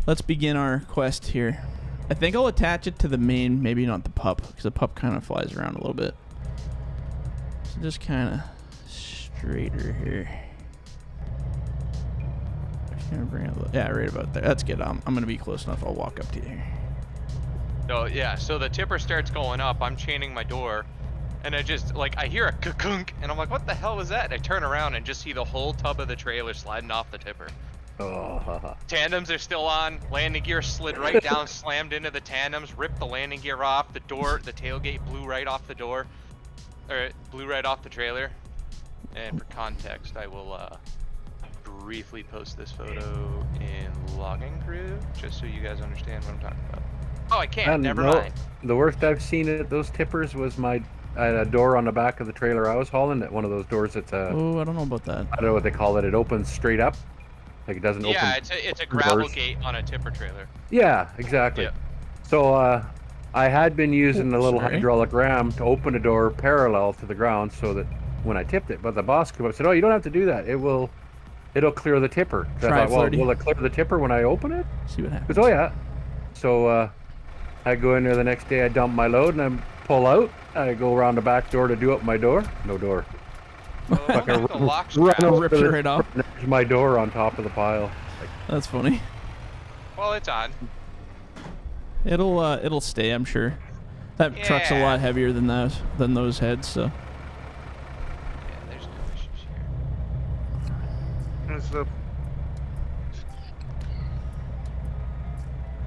let's begin our quest here. I think I'll attach it to the main, maybe not the pup, because the pup kind of flies around a little bit. So just kind of straighter here. Bring it a little, yeah, right about there. That's good. I'm gonna be close enough. I'll walk up to you. So yeah, so the tipper starts going up. I'm chaining my door, and I just I hear a kunk, and I'm like, what the hell was that? And I turn around and just see the whole tub of the trailer sliding off the tipper. Oh. Tandems are still on. Landing gear slid right down, slammed into the tandems, ripped the landing gear off. The door, the tailgate blew right off the door, or blew right off the trailer. And for context, I will briefly post this photo in Logging Crew, just so you guys understand what I'm talking about. Oh, I can't. Never mind. The worst I've seen at those tippers was I had a door on the back of the trailer I was hauling. At one of those doors, it's a. Oh, I don't know about that. I don't know what they call it. It opens straight up, like it doesn't open. Yeah, it's a gravel gate on a tipper trailer. Yeah, exactly. Yeah. So I had been using a little hydraulic ram to open a door parallel to the ground, so that when I tipped it, but the boss came up and said, "Oh, you don't have to do that. It'll clear the tipper." I thought, well, will it clear the tipper when I open it? See what happens. Because, oh yeah. So I go in there the next day. I dump my load and I pull out. I go around the back door to do up my door. No door. The lock ripped it right off. My door on top of the pile. That's funny. Well, it's on. It'll stay, I'm sure. That truck's a lot heavier than those heads, so.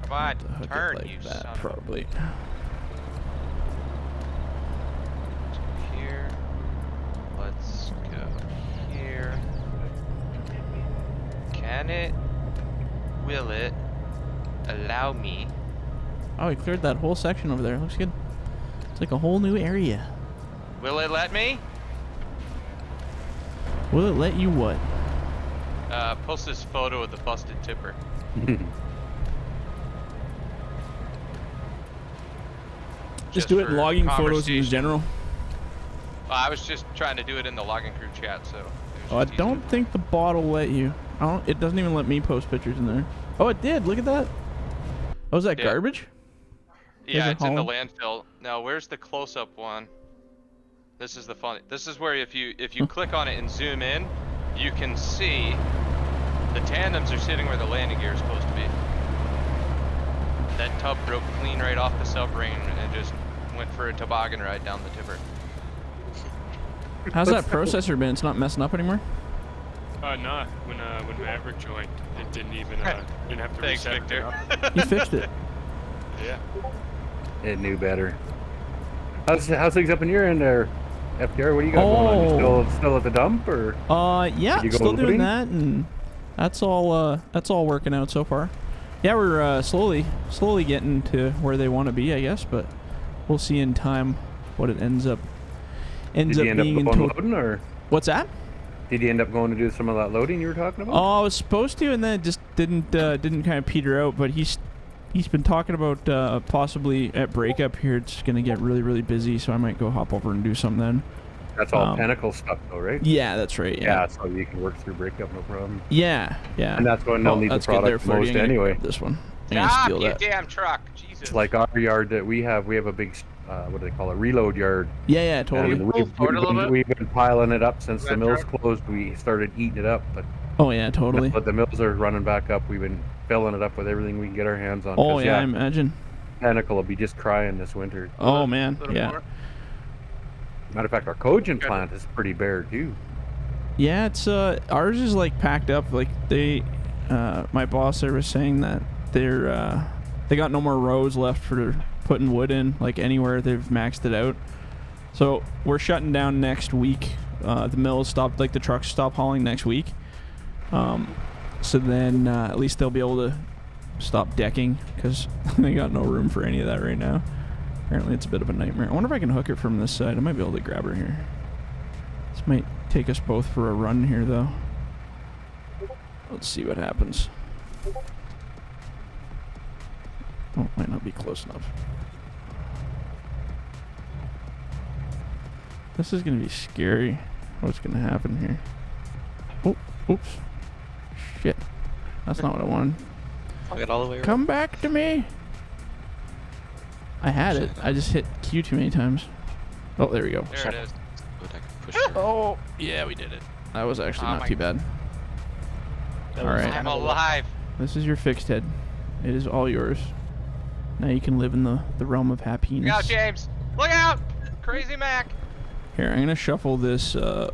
Come on, turn, like you that, son probably. Here. Let's go here. Can it? Will it allow me? Oh, he cleared that whole section over there. Looks good. It's like a whole new area. Will it let me? Will it let you what? Post this photo of the busted tipper. Just do it in logging photos in general. Well, I was just trying to do it in the Logging Crew chat, so. Oh, I don't think the bot will let you. It doesn't even let me post pictures in there. Oh, it did. Look at that. Oh, is that garbage? Yeah, it's in the landfill. Now, where's the close-up one? This is the fun. This is where if you click on it and zoom in, you can see the tandems are sitting where the landing gear is supposed to be. That tub broke clean right off the submarine and just went for a toboggan ride down the tipper. How's that processor been? It's not messing up anymore? No. When Maverick joined, it didn't even didn't have to Thanks, reset Victor. You fixed it. Yeah. It knew better. How's things up in your end there, FDR? What do you got going on? You still at the dump, or? Yeah, still doing that, and that's all working out so far. Yeah, we're slowly getting to where they want to be, I guess, but we'll see in time what it ends up being. Did you end up going loading, or? What's that? Did you end up going to do some of that loading you were talking about? Oh, I was supposed to, and then it just didn't kind of peter out. But he's been talking about possibly at breakup here. It's gonna get really, really busy, so I might go hop over and do something then. That's all Pinnacle stuff, though, right? Yeah, that's right. Yeah, so you can work through breakup, no problem. Yeah. And that's when they'll need the product most anyway. This one. Stop, you damn truck! Jesus. It's like our yard that we have a big, what do they call it, reload yard. Yeah, totally. We've been piling it up since the mills closed. We started eating it up, but oh yeah, totally. But the mills are running back up. We've been filling it up with everything we can get our hands on. Oh yeah, I imagine. Pinnacle will be just crying this winter. Oh man, yeah. More. Matter of fact, our cogen plant is pretty bare too. Yeah, it's ours is like packed up. Like they, my boss there was saying that they got no more rows left for putting wood in. Like anywhere, they've maxed it out. So we're shutting down next week. The mills stopped, like the trucks stop hauling next week. So then at least they'll be able to stop decking because they got no room for any of that right now. Apparently it's a bit of a nightmare. I wonder if I can hook it from this side. I might be able to grab her here. This might take us both for a run here though. Let's see what happens. Oh, might not be close enough. This is gonna be scary. What's gonna happen here? Oh, oops. Shit. That's not what I wanted. I'll get all the way around. Come back to me. I had it. I just hit Q too many times. Oh, there we go. There it is. But I can push through. Oh, yeah, we did it. That was actually Oh not my- too bad. That All was right. I'm alive. This is your fixed head. It is all yours. Now you can live in the realm of Look out, happiness. James. Look out. Crazy Mac. Here, I'm gonna shuffle this this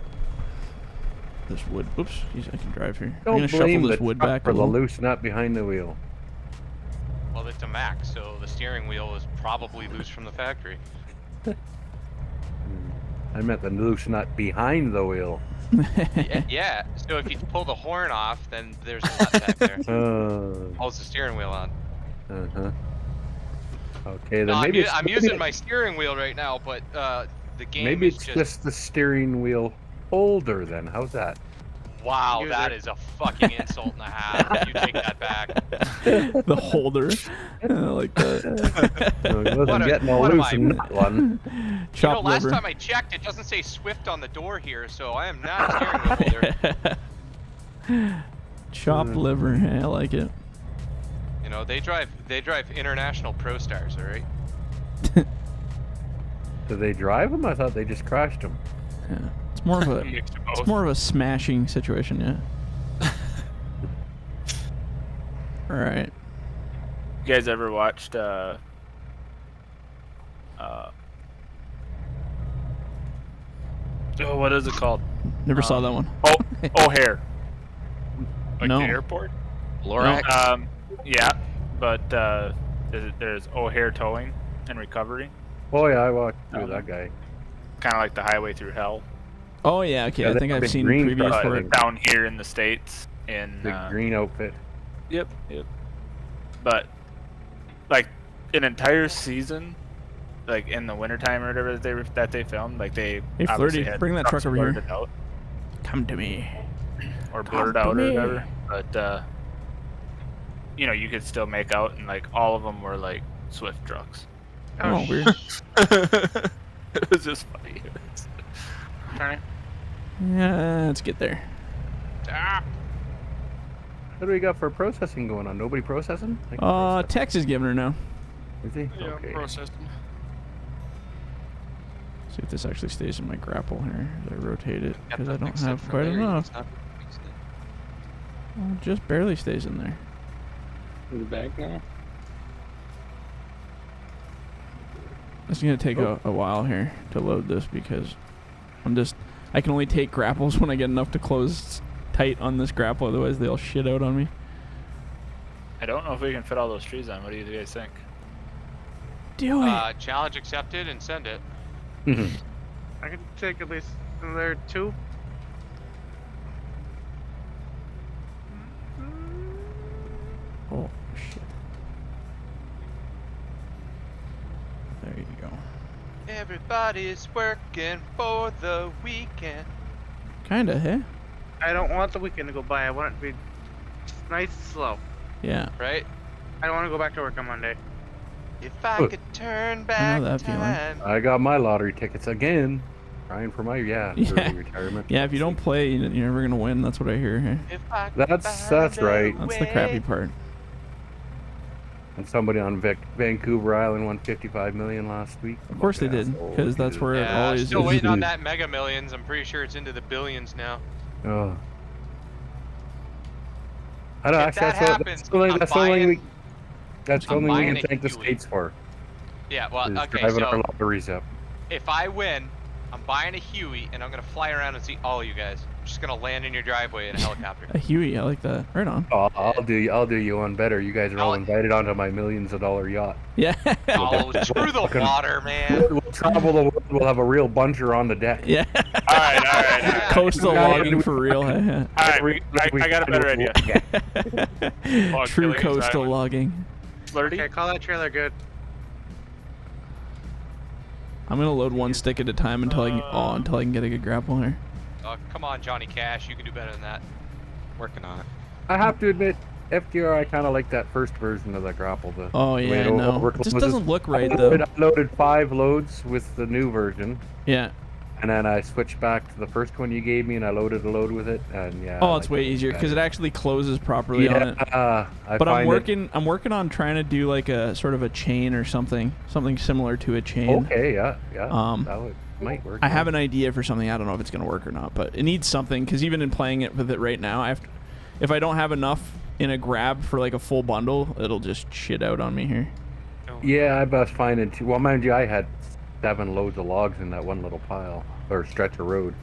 wood. Oops, geez, I can drive here. I'm Don't gonna shuffle blame this the wood truck back a for the little. loose nut behind the wheel. Well, it's a Mac, so the steering wheel is probably loose from the factory. I meant the loose nut behind the wheel. Yeah. So if you pull the horn off, then there's a nut back there. Holds the steering wheel on. Uh-huh. Okay, then No, maybe I'm using my steering wheel right now, but the game maybe is it's just the steering wheel holder then. How's that? Wow, Use that it. is a fucking insult and a half. You take that back. The holder. I like that. So it wasn't getting a what am loose I- in that one. Chop Last liver. time I checked, it doesn't say Swift on the door here, so I am not a steering wheel holder. Chopped liver. Hey, I like it. You know, they drive international pro stars, all right? Do they drive them? I thought they just crashed them. Yeah. It's more of a Mix of it's both. more of a smashing situation, yeah. All right. You guys ever watched oh, what is it called? Never saw that one. Oh, O'Hare. Like No. the airport? Lorax? Yeah, but there's O'Hare Towing and Recovery, Oh yeah, I walked through that guy. kind of like the highway through hell, Oh yeah, okay. Yeah, I that think I've big seen green previous truck, for I it. think. down here in the States. In The green outfit. Yep. But like an entire season, like in the wintertime or whatever that they filmed, like they Hey, obviously Flirty, had bring that trucks truck over here. blurred out Come to me. or Come blurred to out or me. whatever. But you know, you could still make out, and like all of them were like Swift trucks. Oh, weird. It was just funny. Yeah, let's get there. Ah, What do we got for processing going on? Nobody processing? I can process. Tex is giving her now. Is he? Yeah, Okay. processing. See if this actually stays in my grapple here. As I rotate it, Got because I that don't mixed in have from quite there, you enough. just have to mix it. Well, it just barely stays in there. In the bag now? It's gonna take a while here to load this because I can only take grapples when I get enough to close tight on this grapple, otherwise they'll shit out on me. I don't know if we can fit all those trees on. What do you guys think? Do it. challenge accepted and send it. I can take at least another 2. Oh shit. There you go. Everybody's working for the weekend. Kinda, hey? I don't want the weekend to go by. I want it to be nice and slow. Yeah. Right? I don't want to go back to work on Monday. If I Look. could turn back that feeling. time. I got my lottery tickets again. Trying for my Yeah. early retirement. Yeah, if you don't play, you're never gonna win. That's what I hear. Hey? If I could That's find a right. That's the crappy way. part. And somebody on Vancouver Island won 55 million last week. Of course they did, Asshole. because that's where it Yeah, always still is. waiting on that Mega Millions. I'm pretty sure it's into the billions now. Oh. I don't If actually. that happens, That's the only. I'm That's the only buying- we. That's the I'm only we buying can a thank the Huey. states for. Yeah, well, Is okay, driving our so lotteries up. if I win, I'm buying a Huey and I'm gonna fly around and see all you guys. I'm just gonna land in your driveway in a helicopter. A Huey, I like that. Right on. Oh, I'll do you one better. You guys are all I'll- invited onto my millions of dollar yacht. Yeah. Oh, screw the Fucking- water, man. We'll travel the world. We'll have a real buncher on the deck. Yeah. All right. Coastal Yeah. logging for real. All right, I got a better idea. Oh, True Gilligan's coastal Island. logging. Flirty. Okay, call that trailer good. I'm gonna load one stick at a time until I can get a good grapple here. Oh, come on, Johnny Cash. You can do better than that. Working on it. I have to admit, FDR, I kind of like that first version of that grapple. Oh the way yeah, it no. It overcloses. just doesn't look right I though. loaded 5 loads with the new version. Yeah. And then I switched back to the first one you gave me, and I loaded a load with it, and yeah. Oh, I it's liked way it easier because it better. actually closes properly on it. I But I'm find I'm working on trying to do like a sort of a chain or something similar to a chain. Okay, yeah. That might work. I have an idea for something. I don't know if it's gonna work or not, but it needs something because even in playing it with it right now, if I don't have enough in a grab for like a full bundle, it'll just shit out on me here. Yeah, I was finding too. Well, mind you, I had 7 loads of logs in that one little pile or stretch of road.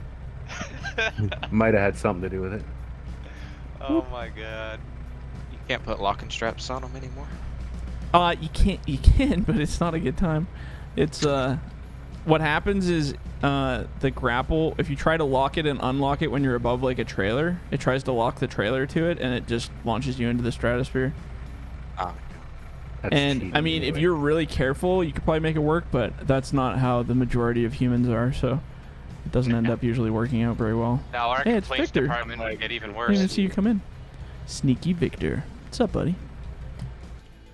Might have had something to do with it. Oh my god. You can't put locking straps on them anymore. You can, but it's not a good time. It's what happens is the grapple, if you try to lock it and unlock it when you're above like a trailer, it tries to lock the trailer to it and it just launches you into the stratosphere. Ah, That's And cheating I mean, if anyway. you're really careful, you could probably make it work, but that's not how the majority of humans are, so it doesn't end up usually working out very well. Now our Hey, it's complaints Victor. department would get even I didn't even worse. see you come in. Sneaky Victor. What's up, buddy?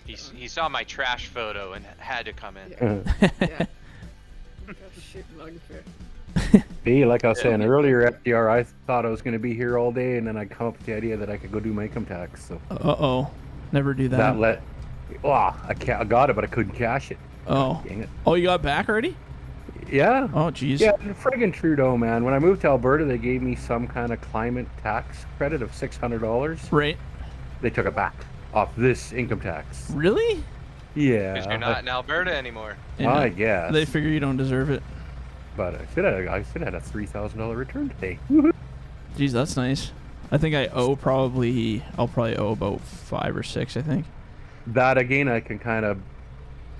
He saw my trash photo and had to come in. See, like I was saying earlier, FDR, I thought I was going to be here all day, and then I come up with the idea that I could go do my income tax. So Uh-oh. Never do that. that let. Oh, I got it, but I couldn't cash it. Oh. Dang it. Oh, you got back already? Yeah. Oh, jeez. Yeah, friggin' Trudeau, man. When I moved to Alberta, they gave me some kind of climate tax credit of $600. Right. They took it back off this income tax. Really? Yeah. Because you're not in Alberta anymore. Yeah. I guess. They figure you don't deserve it. But I should have had a $3,000 return today. Jeez, that's nice. I think I'll probably owe about 5 or 6, I think. That again, I can kind of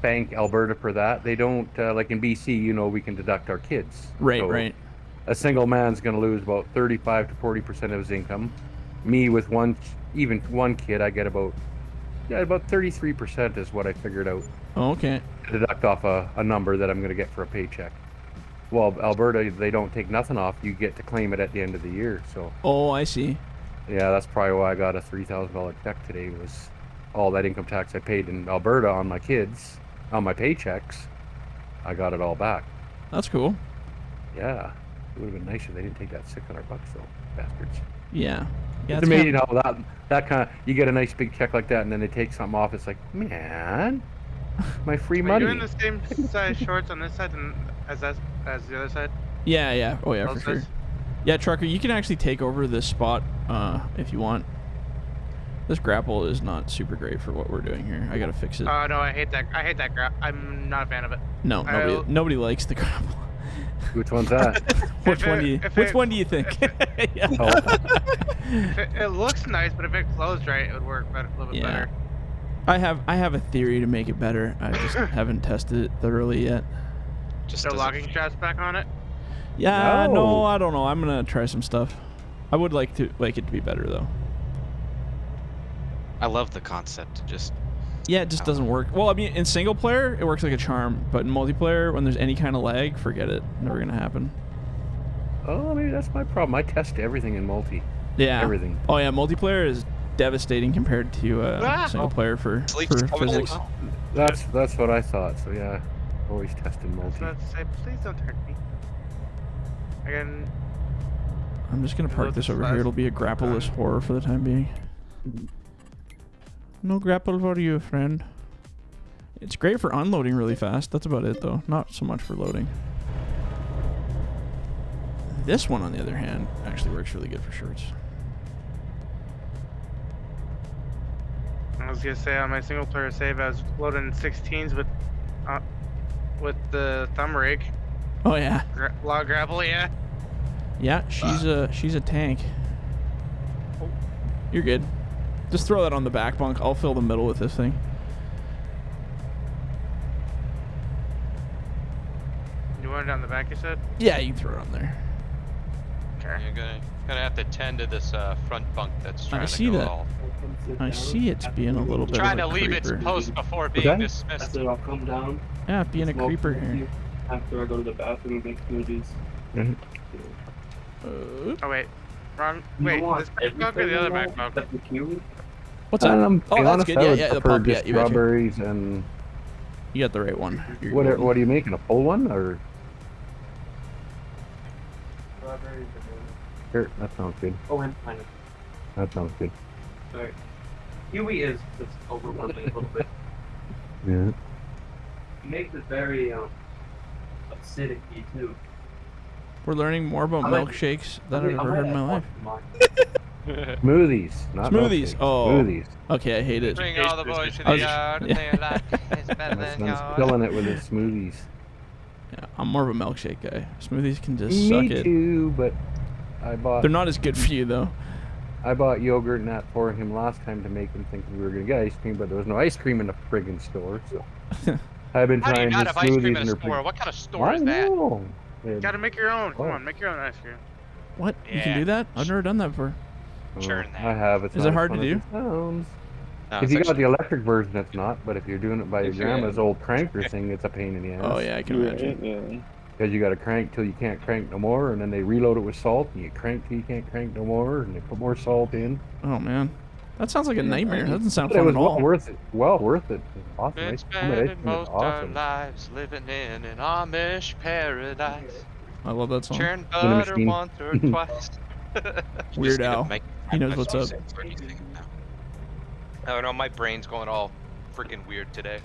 thank Alberta for that. They don't like in BC. You know, we can deduct our kids. Right, So right. A single man's going to lose about 35 to 40% of his income. Me with one kid, I get about 33% is what I figured out. Oh, okay. To deduct off a number that I'm going to get for a paycheck. Well, Alberta, they don't take nothing off. You get to claim it at the end of the year. So Oh, I see. yeah, that's probably why I got a $3,000 check today. Was all that income tax I paid in Alberta on my kids, on my paychecks. I got it all back. That's cool. Yeah, it would have been nice if they didn't take that $600 though, bastards. Yeah. Yeah, It's amazing how that kind of, you get a nice big check like that and then they take something off. It's like, man, my free Are money. you in the same size shorts on this side as the other side? Yeah, yeah. Oh, yeah, for Both sure. sides? Yeah, Trucker, you can actually take over this spot if you want. This grapple is not super great for what we're doing here. I gotta fix it. Oh no, I hate that. I hate that grab. I'm not a fan of it. No, I'll- nobody likes the grapple. Which one's that? Which If one it- do you if Which it- one do you think? Yeah. Oh, It looks nice, but if it closed right, it would work better, a little bit Yeah. better. I have a theory to make it better. I just haven't tested it thoroughly yet. Just So doesn't locking fit. straps back on it. Yeah, no, No. I don't know. I'm gonna try some stuff. I would like it to be better though. I love the concept. Just Yeah, it just doesn't work. Well, I mean, in single player, it works like a charm, but in multiplayer, when there's any kind of lag, forget it. Never gonna happen. oh, maybe that's my problem. I test everything in multi. Yeah. Everything. Oh yeah, multiplayer is devastating compared to single player for Sleep's coming physics. in. That's what I thought. So yeah, always testing So multi. let's say, please don't hurt me. Again, I'm just gonna park Load this the over slash. here. It'll be a grappleless horror for the time being. No grapple for you, friend. It's great for unloading really fast. That's about it, though. Not so much for loading. This one, on the other hand, actually works really good for shorts. I was gonna say on my single player save, I was loading 16s with the thumb rig, Oh yeah, log grapple. Yeah. yeah. She's a tank. You're good. Just throw that on the back bunk. I'll fill the middle with this thing. You want it on the back? You said. Yeah, you can throw it on there. You're gonna have to tend to this front bunk that's trying to see go that. all. I see it's being a little bit Trying of to a leave its creeper. post before being that? dismissed. I'll come down. Yeah, being a smoke creeper with here. you after I go to the bathroom and make smoothies. Oh wait, wrong. You Wait, want this back bunk or the other back bunk? except the cube? What's that? To be Oh, that's honest, good. I Yeah, would yeah, the prefer pump. Yeah, just you betcha. strawberries and You got the right one. You're what golden. are you making, a full one or? strawberries or banana? Sure, that sounds good. Oh, and pineapple. That sounds good. Sorry. Kiwi is just overwhelming a little bit. Yeah. It makes it very acidic too. We're learning more about I like- milkshakes than I've ever heard in my life. Smoothies, not Smoothies. milkshakes. Oh. Smoothies. Okay, I hate it. Bring all the boys to I was the just- yard and yeah. their life is better My than son's yours. killing it with his smoothies. Yeah, I'm more of a milkshake guy. Smoothies can just Me suck it. too, but I bought They're not as good for you though. yogurt and that for him last time to make him think we were gonna get ice cream, but there was no ice cream in the friggin' store. So I've been How do you trying not his have ice cream smoothies in a and they're store? What kind of store I is that? know. You gotta make your own. Come Oh. on, make your own ice cream. What? You can Yeah. do that? I've never done that before. Churn that. I have. It's Is not it as hard fun to as do? it sounds. No, If it's you got actually- the electric version, it's not. But if you're doing it by your If you- grandma's old cranker thing, it's a pain in the ass. Oh yeah, I can imagine. Yeah. Because you got to crank till you can't crank no more, and then they reload it with salt, and you crank till you can't crank no more, and they put more salt in. Oh man, that sounds like a nightmare. That doesn't sound But it fun was at well all. worth it. Well worth it. It's awesome. Been Ice cream at ice spending cream is most our awesome. lives living in an Amish paradise. I love that song. Churn a butter machine. once or twice. Weird Just Al. make- He knows that's what's what up. you said, so you think it now. Oh no, my brain's going all freaking weird today.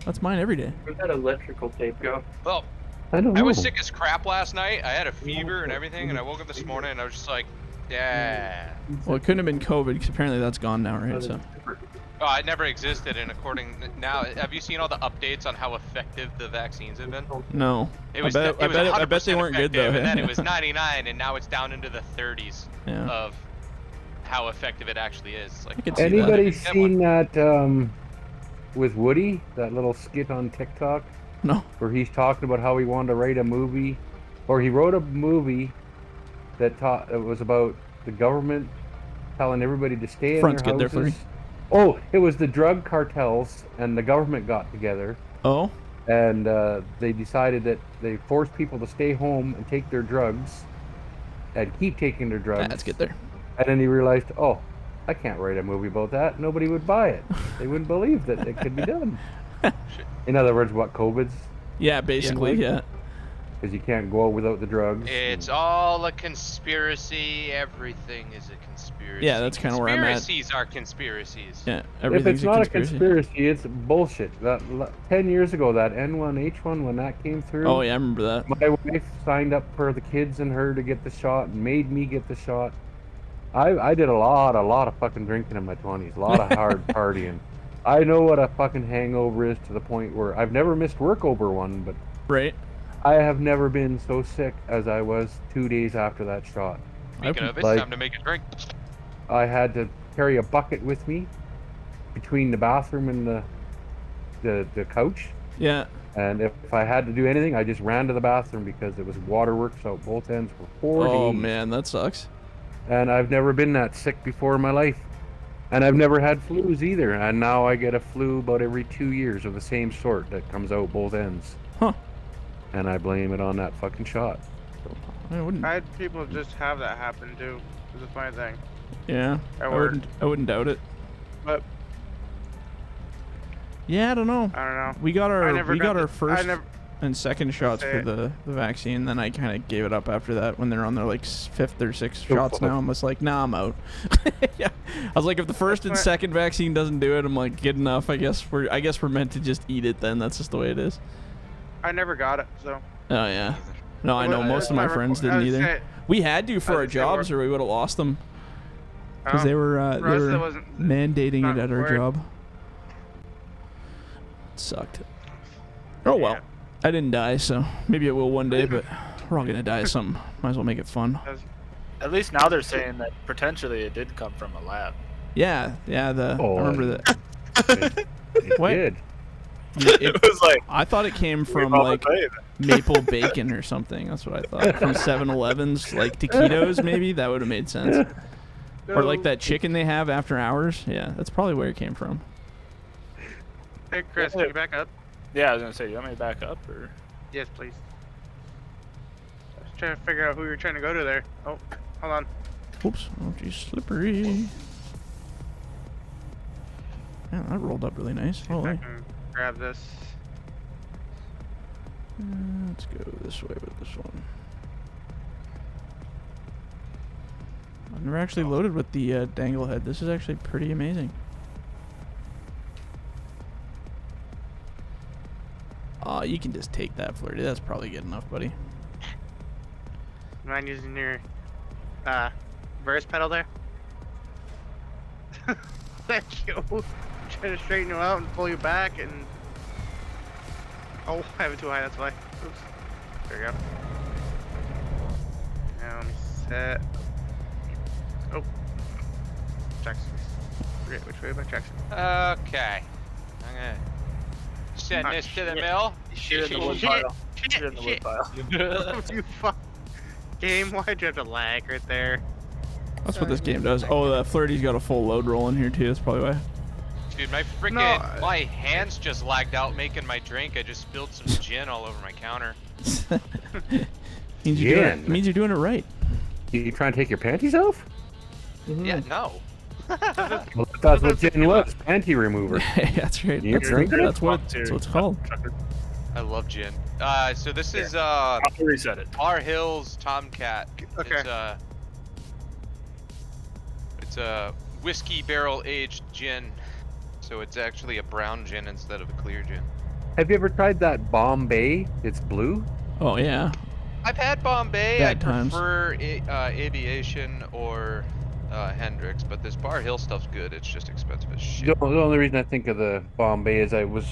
That's mine every day. Where'd that electrical tape go? Well, I don't know. I was sick as crap last night. I had a fever and everything, and I woke up this morning and I was just like, yeah. Well, it couldn't have been COVID because apparently that's gone now, right? So Oh, it never existed, and according now, have you seen all the updates on how effective the vaccines have been? no. It was I bet they 100% weren't good though. effective, and then it was 99, and now it's down into the 30s Yeah. of how effective it actually is. It's like, I could see that. Anybody Get one. seen that with Woody? That little skit on TikTok No. where he's talking about how he wanted to write a movie, or he wrote a movie that it was about the government telling everybody to stay Front's in good their there, houses. Oh, it was the drug cartels and the government got together, Oh. and they decided that they forced people to stay home and take their drugs, and keep taking their drugs. Let's get there. And then he realized, oh, I can't write a movie about that. Nobody would buy it. They wouldn't believe that it could be done. In other words, what COVID's? Yeah, basically, yeah. Because you can't go out without the drugs. it's all a conspiracy. Everything is a conspiracy. Yeah, that's kinda where I'm at. Conspiracies are conspiracies. Yeah, If everything's it's not a conspiracy. a conspiracy, it's bullshit. 10 years ago, that N1H1, when that came through, Oh yeah, I remember that. my wife signed up for the kids and her to get the shot and made me get the shot. I did a lot of fucking drinking in my 20s, a lot of hard partying. I know what a fucking hangover is, to the point where I've never missed work over one, but Right. I have never been so sick as I was 2 days after that shot. Speaking of, it's like- time to make a drink. I had to carry a bucket with me between the bathroom and the couch. Yeah. And if I had to do anything, I just ran to the bathroom because it was waterworks out both ends for 4 Oh days. man, that sucks. And I've never been that sick before in my life. And I've never had flus either. And now I get a flu about every 2 years of the same sort that comes out both ends. Huh. And I blame it on that fucking shot. I wouldn't. I had people just have that happen too. It's a funny thing. Yeah. At work. I wouldn't doubt it. But Yeah, I don't know. I don't know. We got I our never we got got our the- I first never- and second shots say for it. the vaccine. Then I kind of gave it up after that when they're on their like fifth or sixth Oh, shots fuck. now. I'm just like, nah, I'm out. Yeah. I was like, if the first and That's second vaccine doesn't do it, I'm like, good enough. I guess we're meant to just eat it. Then that's just the way it is. I never got it, so. Oh yeah. No, I know Well, most it's of my my friends requ- didn't I would either. say- We had to for I our would say jobs, we're- or we would have lost them because they For were us, it wasn't. mandating not it at our required. job. It sucked. Oh well. Yeah. I didn't die, so maybe it will one day, but we're all gonna die of something. Might as well make it fun. At least now they're saying that potentially it did come from a lab. Yeah. I remember that. It What? did. It was like I thought it came from all like the way. maple bacon or something. That's what I thought. From 7-Elevens, like taquitos, maybe that would have made sense. Or like that chicken they have after hours. Yeah, that's probably where it came from. Hey, Chris, can you back up? Yeah, I was gonna say, you want me to back up or? Yes, please. I was trying to figure out who you're trying to go to there. Oh, hold on. Oops. Oh, geez, slippery. Yeah, that rolled up really nice. See if I Holy. can grab this. Let's go this way with this one. I've never actually loaded with the dangle head. This is actually pretty amazing. Oh, you can just take that, Flirty. That's probably good enough, buddy. Mind using your reverse pedal there? Thank you. Try to straighten you out and pull you back and... Oh, I have it too high, that's why. Oops. There we go. Now let me set... Oh. Jackson. Forget which way about Jackson. Okay. I'm gonna send this to the mill. You're in the wood pile. You're in the wood pile. You fuck. Game, why'd you have to lag right there? That's what this game does. Oh, the Flirty's got a full load roll in here too. That's probably why. Dude, my freaking my hands just lagged out making my drink. I just spilled some gin all over my counter. means you're doing it right. You trying to take your panties off? Yeah, no. Well, that's what gin was, panty remover. That's right. You're drinking it? That's what it's called. I love gin. So this is I'll reset it. Bar Hills Tomcat. Okay. It's a whiskey barrel aged gin. So it's actually a brown gin instead of a clear gin. Have you ever tried that Bombay? It's blue. Oh yeah. I've had Bombay. Bad I times. prefer Aviation or Hendrix, but this Bar Hill stuff's good. It's just expensive as shit. The only reason I think of the Bombay is I was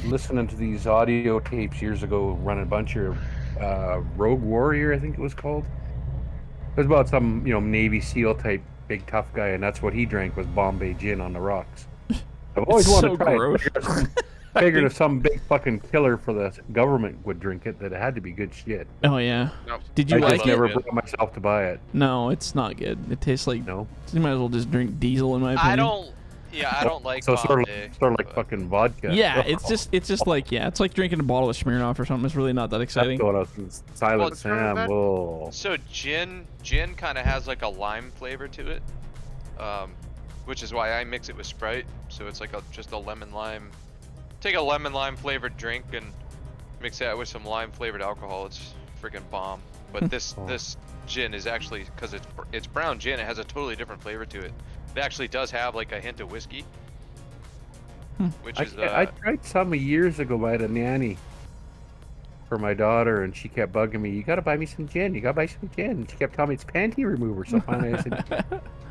listening to these audio tapes years ago, running a bunch of Rogue Warrior, I think it was called. It was about some, Navy SEAL type big tough guy, and that's what he drank was Bombay gin on the rocks. I've always wanted to try it. Figured if some big fucking killer for the government would drink it, that it had to be good shit. Oh yeah. Nope. Did you I like just it? never brought myself to buy it. No, it's not good. It tastes like No. You might as well just drink diesel in my opinion. I don't like So Bombay. sort of like fucking vodka. Yeah, it's just like it's like drinking a bottle of Smirnoff or something. It's really not that exciting. That's what I was Silent Sam. Whoa. So gin kind of has like a lime flavor to it, which is why I mix it with Sprite. So it's like just a lemon lime. Take a lemon lime flavored drink and mix that with some lime flavored alcohol. It's freaking bomb. But this gin is actually, because it's brown gin, it has a totally different flavor to it. It actually does have like a hint of whiskey, which is I tried some years ago by the nanny for my daughter, and she kept bugging me. You gotta buy me some gin. You gotta buy some gin. And she kept telling me it's panty remover. So finally I said,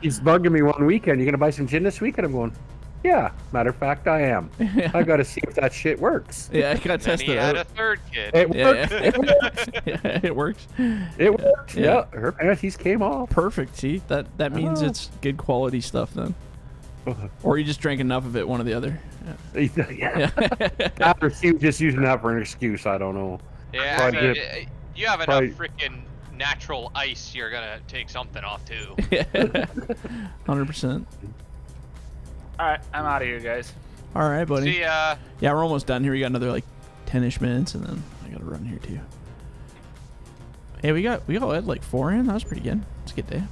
she's bugging me one weekend. You gonna buy some gin this weekend? I'm going, yeah. Matter of fact, I am. I gotta see if that shit works. Yeah, I gotta test it had out. a third kid. It works. Yeah. It works. Yeah, it works. It works. Yeah. Yeah. Her panties came off. Perfect. See, that means it's good quality stuff then. Or you just drank enough of it, one or the other. Yeah. After she was just using that for an excuse, I don't know. Yeah, I Probably mean, you have enough freaking natural ice, you're gonna take something off too. 100%. Alright, I'm out of here, guys. All right, buddy. See ya. Yeah, we're almost done here. We got another like 10-ish minutes, and then I gotta run here too. Hey, we got like 4 in. That was pretty good. It's a good day.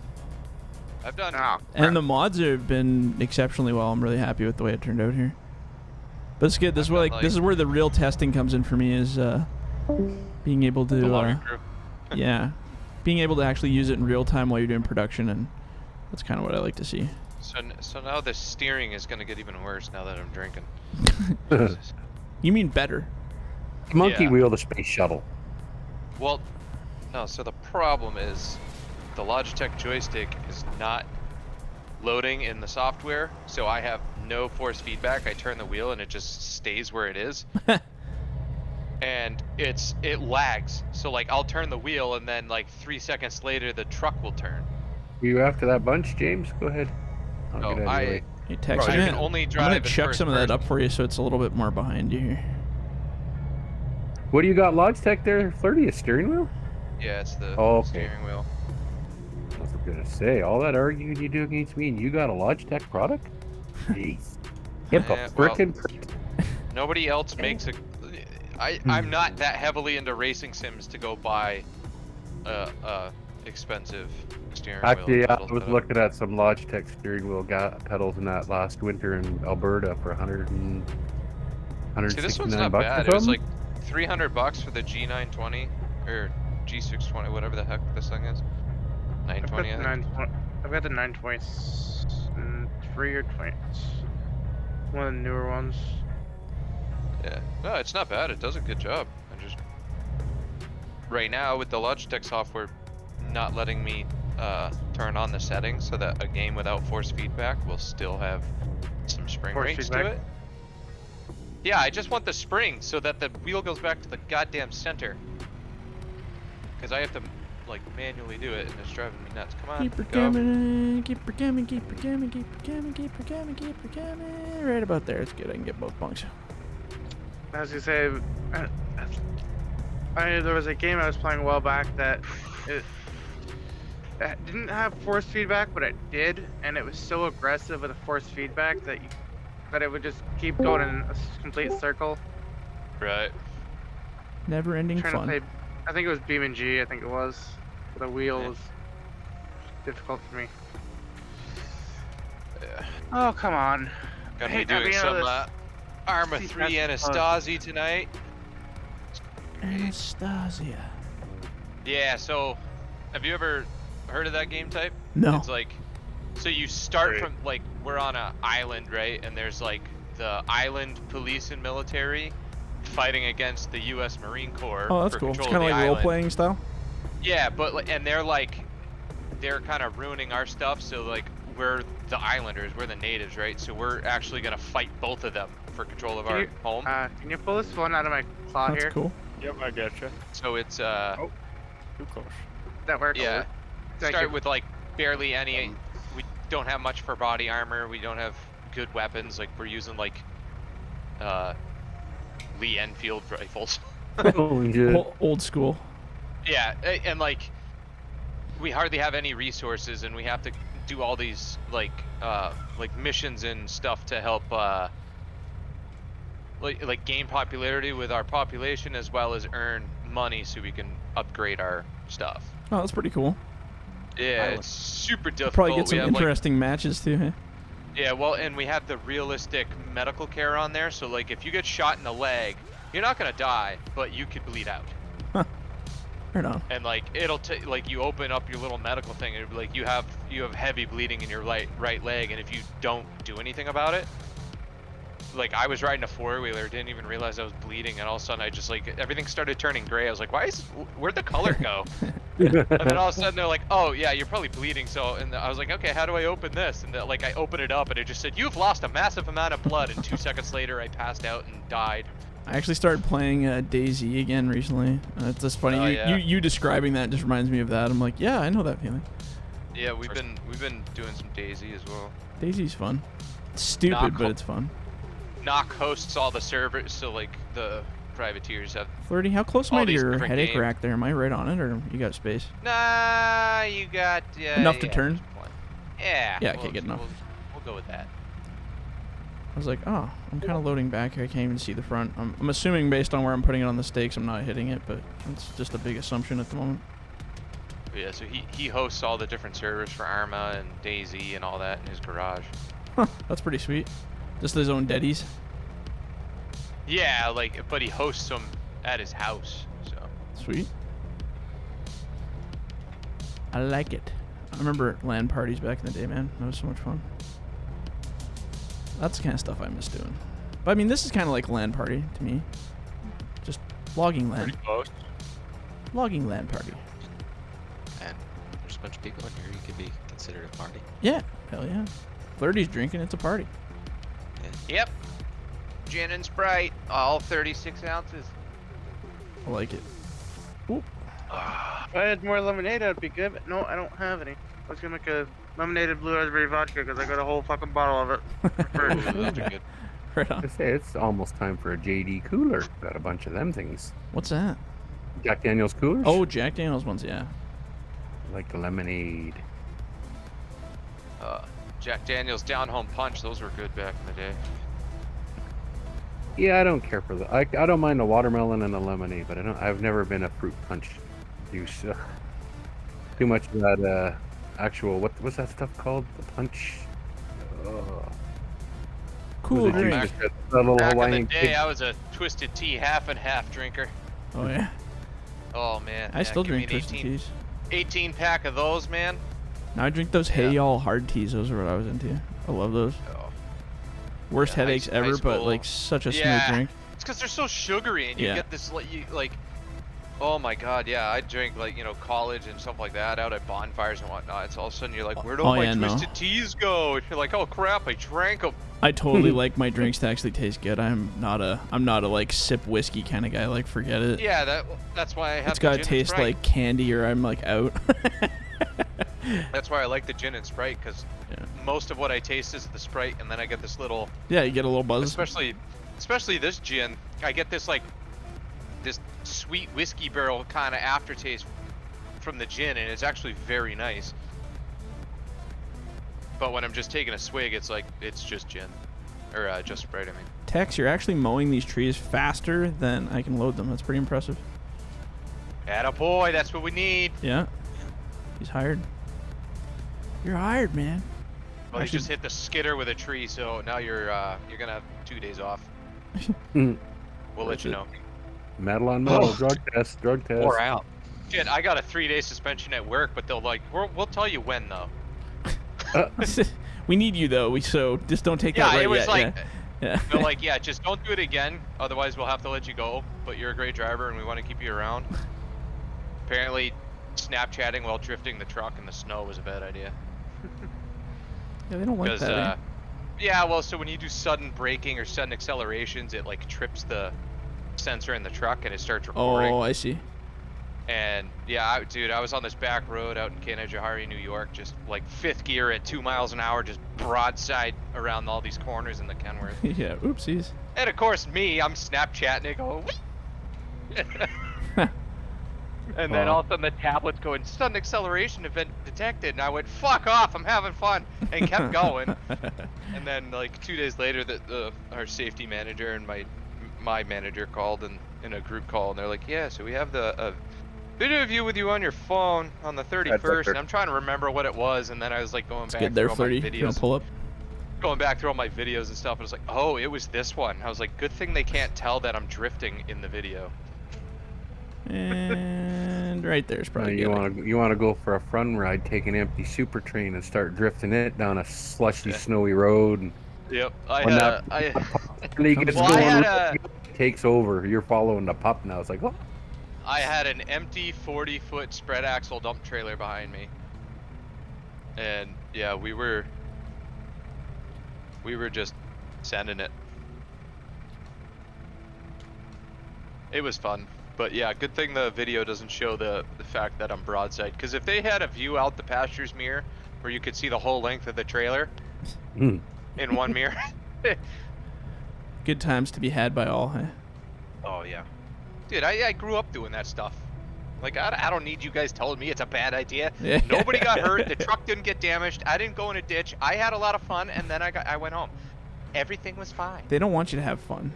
I've done. And the mods have been exceptionally well. I'm really happy with the way it turned out here. But it's good. This is where this is where the real testing comes in for me, is being able to yeah, being able to actually use it in real time while you're doing production, and that's kind of what I like to see. So now the steering is gonna get even worse now that I'm drinking. You mean better? Monkey wheel the space shuttle. Well, no. So the problem is the Logitech joystick is not loading in the software, so I have no force feedback. I turn the wheel and it just stays where it is. And it lags. So like I'll turn the wheel and then like 3 seconds later the truck will turn. Were you after that bunch, James? Go ahead. Oh, I text can me. only I'm drive gonna in check first some of that person. up for you, so it's a little bit more behind you here. What do you got, Logitech there, Flirty? A steering wheel? Yeah, it's the Okay. steering wheel. I was gonna say, all that arguing you do against me, and you got a Logitech product? Jeez. Hip Yeah, well, frickin' nobody else makes a. I'm not that heavily into racing sims to go buy expensive steering wheel. Actually, I pedals, was but looking at some Logitech steering wheel pedals in that last winter in Alberta for 169 See, this one's not bucks bad. or It was something? like $300 for the G920 or G620, whatever the heck this thing is. 920. I think. I've got the 923 or 20. One of the newer ones. Yeah. No, it's not bad. It does a good job. I just right now with the Logitech software not letting me turn on the settings so that a game without force feedback will still have some spring Force rates feedback? to it. Yeah, I just want the spring so that the wheel goes back to the goddamn center. Because I have to like manually do it and it's driving me nuts. Come on, Keep her go. coming, keep her coming, keep her coming, keep her coming, keep her coming, keep her coming. Right about there. It's good. I can get both bunks. As you say, there was a game I was playing a while back that it didn't have force feedback, but it did, and it was so aggressive with the force feedback that it would just keep going in a complete circle. Right. Never-ending Trying fun. to play, I think it was Beam and G. I think it was. The wheel Yeah. was difficult for me. Yeah. Oh come on! Gonna be hate not doing being able some to Arma see 3 past the Anastasi tonight. Anastasia. Yeah, so have you ever heard of that game type? No. It's like, so you start Right. from like, we're on an island, right? And there's like the island police and military fighting against the U.S. Marine Corps. Oh, that's for cool. It's control kind of of the like island. role-playing style. Yeah, but and they're kind of ruining our stuff. So like, we're the islanders, we're the natives, right? So we're actually gonna fight both of them for control of Can our you- home. Can you pull this one out of my claw That's here? cool. Yep, I gotcha. So it's Too close. That work? yeah. Thank Start you. with like barely any. We don't have much for body armor. We don't have good weapons. Like we're using like Lee Enfield rifles. Oh, yeah. Old school. Yeah, and like we hardly have any resources, and we have to do all these like missions and stuff to help like gain popularity with our population as well as earn money so we can upgrade our stuff. Oh, that's pretty cool. Yeah, Island. it's super difficult. Probably get We some have, like, interesting matches too, huh? yeah, well, and we have the realistic medical care on there, so like if you get shot in the leg, you're not gonna die, but you could bleed out. Right on. And like it'll like you open up your little medical thing, and it'll be like you have heavy bleeding in your right leg, and if you don't do anything about it, like I was riding a four-wheeler, didn't even realize I was bleeding, and all of a sudden I just like everything started turning gray. I was like, where'd the color go? And then all of a sudden they're like, oh yeah, you're probably bleeding. So, and I was like, okay, how do I open this? And like I open it up, and it just said, you've lost a massive amount of blood. And 2 seconds later, I passed out and died. I actually started playing DayZ again recently. It's just funny. Oh, yeah. You describing that just reminds me of that. I'm like, yeah, I know that feeling. Yeah, we've been doing some DayZ as well. DayZ's fun. It's stupid, but it's fun. Knock hosts all the servers, so like the privateers have. Flirty, how close am All I to these your different headache games. rack there? Am I right on it, or you got space? Nah, you got Enough to turn? Yeah. Yeah, okay, good enough. We'll go with that. I was like, oh, I'm kind of loading back here. I can't even see the front. I'm assuming based on where I'm putting it on the stakes, I'm not hitting it, but it's just a big assumption at the moment. But yeah, so he hosts all the different servers for Arma and DayZ and all that in his garage. Huh, that's pretty sweet. Just his own deadies. Yeah, like, but he hosts them at his house, so. Sweet. I like it. I remember LAN parties back in the day, man. That was so much fun. That's the kind of stuff I miss doing. But I mean, this is kind of like a LAN party to me. Just logging LAN. Pretty close. Logging LAN party. And there's a bunch of people in here. You could be considered a party. Yeah, hell yeah. Flirty's drinking, it's a party. Yep. Gin and Sprite, all 36 ounces. I like it. Ooh. If I had more lemonade, that'd be good, but no, I don't have any. I was gonna make a lemonade blue raspberry vodka because I got a whole fucking bottle of it. Ooh, those are good. Right I on. say it's almost time for a JD cooler. Got a bunch of them things. What's that? Jack Daniels coolers. Oh, Jack Daniels ones, yeah. Like the lemonade. Jack Daniels Down Home Punch, those were good back in the day. Yeah, I don't care for the. I don't mind the watermelon and the lemonade, but I've never been a fruit punch use. Too much of that actual. What's that stuff called? The punch. Cool Was it drink. just that little Back in the Hawaiian day, cake? I was a Twisted Tea half and half drinker. Oh, yeah. Oh man. I still give me drink an Twisted Teas. 18 pack of those, man. Now I drink those Hey Y'all hard teas. Those are what I was into. I love those. Oh. Worst Yeah, headaches high ever, but school. like such a smooth Yeah. drink. It's because they're so sugary, and you get this like, oh my god, yeah, I drink like, you know, college and stuff like that out at bonfires and whatnot. It's all of a sudden you're like, where'd all my twisted teas go? And you're like, oh crap, I drank them. I totally like my drinks to actually taste good. I'm not a like sip whiskey kind of guy. Like forget it. Yeah, that's why I have. It's gotta taste like candy, or I'm like out. That's why I like the gin and Sprite, because most of what I taste is the Sprite, and then I get this little. Yeah, you get a little buzz. Especially this gin, I get this like this sweet whiskey barrel kind of aftertaste from the gin, and it's actually very nice. But when I'm just taking a swig, it's like it's just gin, or just Sprite. I mean. Tex, you're actually mowing these trees faster than I can load them. That's pretty impressive. Attaboy, that's what we need. Yeah, he's hired. You're hired, man. Well, you just hit the skidder with a tree, so now you're gonna have 2 days off. We'll let you know. Metal on metal, drug test. Or out. Shit, I got a 3-day suspension at work, but they'll like, we'll tell you when though. We need you though, so just don't take that right it was yet. like, yeah. they're like, yeah, just don't do it again, otherwise we'll have to let you go. But you're a great driver, and we want to keep you around. Apparently, Snapchatting while drifting the truck in the snow was a bad idea. Yeah, they don't like that. Yeah, well, so when you do sudden braking or sudden accelerations, it like trips the sensor in the truck and it starts recording. Oh, I see. And yeah, dude, I was on this back road out in Kanajahari, New York, just like 5th gear at 2 miles an hour, just broadside around all these corners in the Kenworth. Yeah, oopsies. And of course, I'm Snapchatting it, go. And then all of a sudden the tablet's going, sudden acceleration event detected, and I went, fuck off, I'm having fun, and kept going. And then like 2 days later, our safety manager and my manager called in a group call, and they're like, yeah, so we have the video of you with you on your phone on the 31st, and I'm trying to remember what it was, and then I was like going back through all my videos. Pull up. Going back through all my videos and stuff, and I was like, oh, it was this one. I was like, good thing they can't tell that I'm drifting in the video. And right there's probably you want to go for a fun ride, take an empty super train and start drifting it down a slushy, snowy road. And yep, takes over. You're following the pup now. It's like, oh. I had an empty 40-foot spread axle dump trailer behind me, and yeah, we were just sending it. It was fun. But yeah, good thing the video doesn't show the fact that I'm broadside. Because if they had a view out the passenger mirror where you could see the whole length of the trailer in one mirror. Good times to be had by all, huh? Oh yeah. Dude, I grew up doing that stuff. Like, I don't need you guys telling me it's a bad idea. Yeah. Nobody got hurt. The truck didn't get damaged. I didn't go in a ditch. I had a lot of fun, and then I went home. Everything was fine. They don't want you to have fun.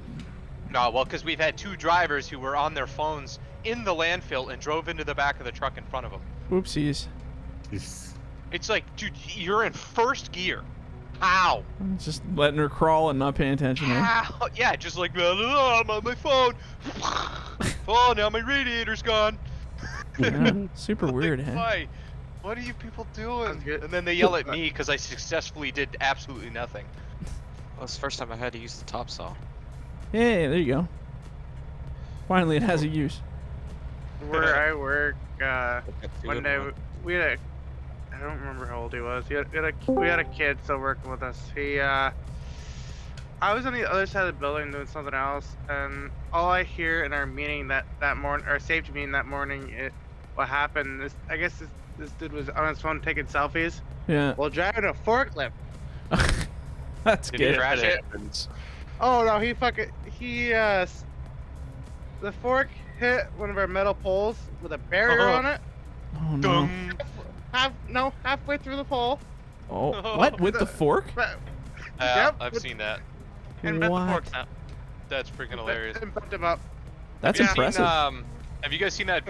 No, well, because we've had 2 drivers who were on their phones in the landfill and drove into the back of the truck in front of them. Oopsies. It's like, dude, you're in 1st gear. How? Just letting her crawl and not paying attention. How? Yeah, just like, I'm on my phone. Oh, now my radiator's gone. Yeah, super weird, huh? Why? What are you people doing? And then they yell at me because I successfully did absolutely nothing. Well, it's the first time I had to use the top saw. Hey, there you go. Finally, it has a use. Where I work, one day we had I don't remember how old he was. We had a kid still working with us. I was on the other side of the building doing something else, and all I hear in our meeting that morning, our safety meeting that morning, what happened? I guess this dude was on his phone taking selfies. Yeah. While driving a forklift. That's Did good. he crash it? Oh no, the fork hit one of our metal poles with a barrier on it. Oh no. Halfway through the pole. Oh, what? With the fork? Yep, I've seen that. And bent the fork out. That's freaking hilarious. And bent him up. That's Have you impressive. Have you guys seen that?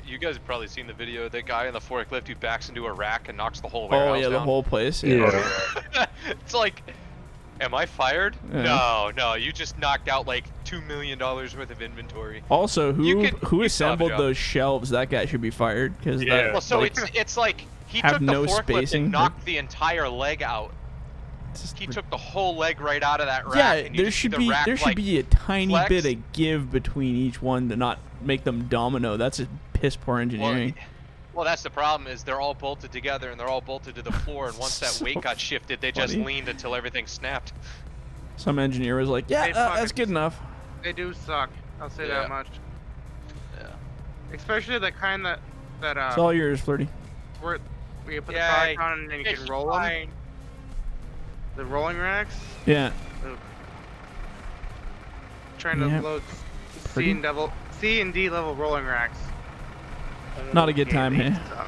You guys have probably seen the video of that guy in the forklift who backs into a rack and knocks the whole Oh warehouse yeah, down. the whole place. Yeah. It's like, am I fired? Yeah. No, you just knocked out like $2 million worth of inventory. Also, who You assembled job. those shelves? That guy should be fired because Yeah. that. Well, so like, it's like He have took the no forklift spacing. and knocked the entire leg out. He took the whole leg right out of that rack. Yeah, and you there just see should the be rack, there should like, be a tiny flex. bit of give between each one to not make them domino. That's a piss poor engineering. Well, that's the problem is they're all bolted together and they're all bolted to the floor. And once that So weight got shifted, they just funny. leaned until everything snapped. Some engineer was like, "Yeah, They that's fucking- good enough." They do suck. I'll say Yeah. that much. Yeah. Especially the kind that It's all yours, Flirty. where you put Yeah, the product on and then you it's can roll them. fine. The rolling racks. Yeah. Trying to Yeah. load Pretty. C and D level rolling racks. Not a good Okay, time, they hey? suck.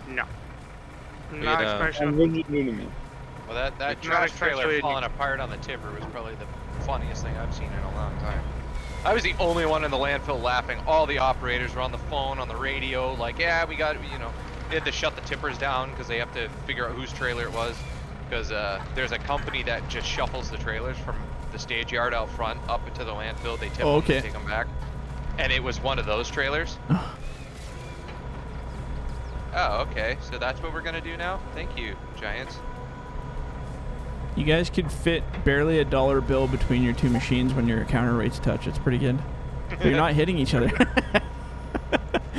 No. We Not had, especially. Well, that Not trash trailer especially- falling apart on the tipper was probably the funniest thing I've seen in a long time. I was the only one in the landfill laughing. All the operators were on the phone, on the radio, like, yeah, we got, you know, they had to shut the tippers down because they have to figure out whose trailer it was. Because there's a company that just shuffles the trailers from the stage yard out front up into the landfill. They tip Oh, them okay. and take them back. And it was one of those trailers. Oh, okay. So that's what we're going to do now? Thank you, Giants. You guys could fit barely a dollar bill between your two machines when your counterweights touch. It's pretty good. But you're not hitting each other.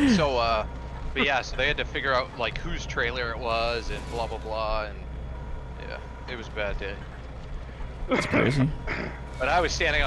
So, but yeah, so they had to figure out, like, whose trailer it was and blah, blah, blah. And yeah, it was a bad day. It's crazy. But I was standing out